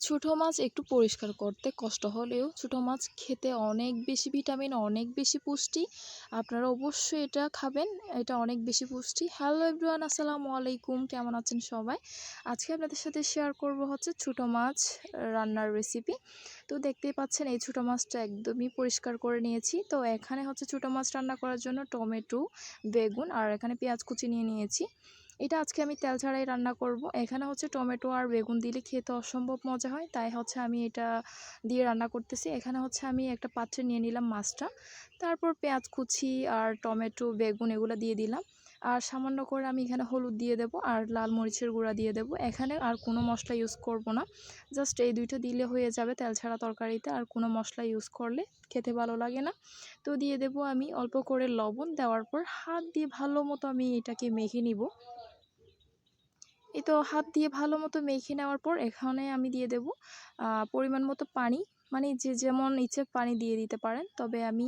ছোট মাছ একটু পরিষ্কার করতে কষ্ট হলেও ছোট মাছ খেতে অনেক বেশি ভিটামিন, অনেক বেশি পুষ্টি। আপনারা অবশ্যই এটা খাবেন। এটা অনেক বেশি পুষ্টি। হ্যালো এভরিওয়ান, আসসালামু আলাইকুম। কেমন আছেন সবাই? আজকে আপনাদের সাথে শেয়ার করব হচ্ছে ছোট মাছ রান্নার রেসিপি। তো দেখতেই পাচ্ছেন এই ছোট মাছটা একদমই পরিষ্কার করে নিয়েছি। তো এখানে হচ্ছে ছোট মাছ রান্না করার জন্য টমেটো, বেগুন আর এখানে পেঁয়াজ কুচি নিয়ে নিয়েছি। এটা আজকে আমি তেল ছাড়াই রান্না করব। এখানে হচ্ছে টমেটো আর বেগুন দিলে খেতে অসম্ভব মজা হয়, তাই হচ্ছে আমি এটা দিয়ে রান্না করতেছি। এখানে হচ্ছে আমি একটা পাত্রে নিয়ে নিলাম মাছটা, তারপর পেঁয়াজ কুচি আর টমেটো বেগুন এগুলো দিয়ে দিলাম। আর সামান্য করে আমি এখানে হলুদ দিয়ে দেব আর লাল মরিচের গুঁড়া দিয়ে দেব। এখানে আর কোনো মশলা ইউজ করব না, জাস্ট এই দুইটা দিলে হয়ে যাবে তেল ছাড়া তরকারিতে। আর কোনো মশলা ইউজ করলে খেতে ভালো লাগে না। তো দিয়ে দেব আমি অল্প করে লবণ। দেওয়ার পর হাত দিয়ে ভালো মতো আমি এটাকে মেখে নিব। এই তো হাত দিয়ে ভালো মতো মেখে নেওয়ার পর এখানে আমি দিয়ে দেব পরিমাণ মতো পানি। মানে যে যেমন ইচ্ছে পানি দিয়ে দিতে পারেন, তবে আমি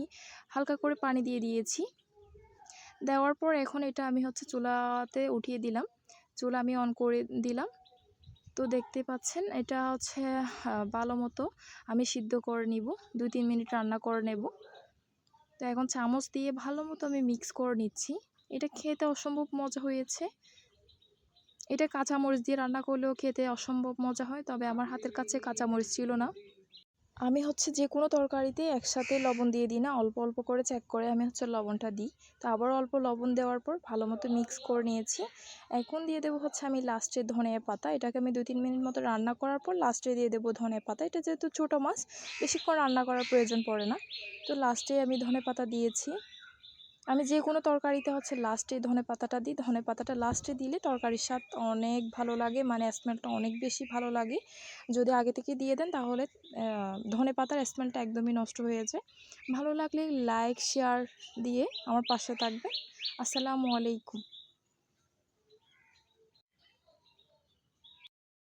হালকা করে পানি দিয়ে দিয়েছি। দেওয়ার পর এখন এটা আমি হচ্ছে চুলাতে উঠিয়ে দিলাম। চুলা আমি অন করে দিলাম। তো দেখতে পাচ্ছেন এটা হচ্ছে ভালো মতো আমি সিদ্ধ করে নিব। 2-3 মিনিট রান্না করে নেব। তো এখন চামচ দিয়ে ভালো মতো আমি মিক্স করে নিচ্ছি। এটা খেতে অসম্ভব মজা হয়েছে। এটা কাঁচামরিচ দিয়ে রান্না করলেও খেতে অসম্ভব মজা হয়, তবে আমার হাতের কাছে কাঁচামরিচ ছিল না। আমি হচ্ছে যে কোনো তরকারিতে একসাথে লবণ দিয়ে দিই না, অল্প অল্প করে চেক করে আমি হচ্ছে লবণটা দিই। তো আবার অল্প লবণ দেওয়ার পর ভালো মতো মিক্স করে নিয়েছি। এখন দিয়ে দেবো হচ্ছে আমি লাস্টে ধনিয়া পাতা। এটাকে আমি 2-3 মিনিট মতো রান্না করার পর লাস্টে দিয়ে দেবো ধনিয়া পাতা। এটা যেহেতু ছোটো মাছ, বেশিক্ষণ রান্না করার প্রয়োজন পড়ে না। তো লাস্টে আমি ধনিয়া পাতা দিয়েছি। আমি যে কোনো তরকারিতে হচ্ছে লাস্টে ধনেপাতাটা দিই। ধনেপাতাটা লাস্টে দিলে তরকারির স্বাদ অনেক ভালো লাগে, মানে স্মেলটা অনেক বেশি ভালো লাগে। যদি আগে থেকে দিয়ে দেন তাহলে ধনেপাতার স্মেলটা একদমই নষ্ট হয়ে যায়। ভালো লাগলে লাইক শেয়ার দিয়ে আমার পাশে থাকবেন। আসসালামু আলাইকুম।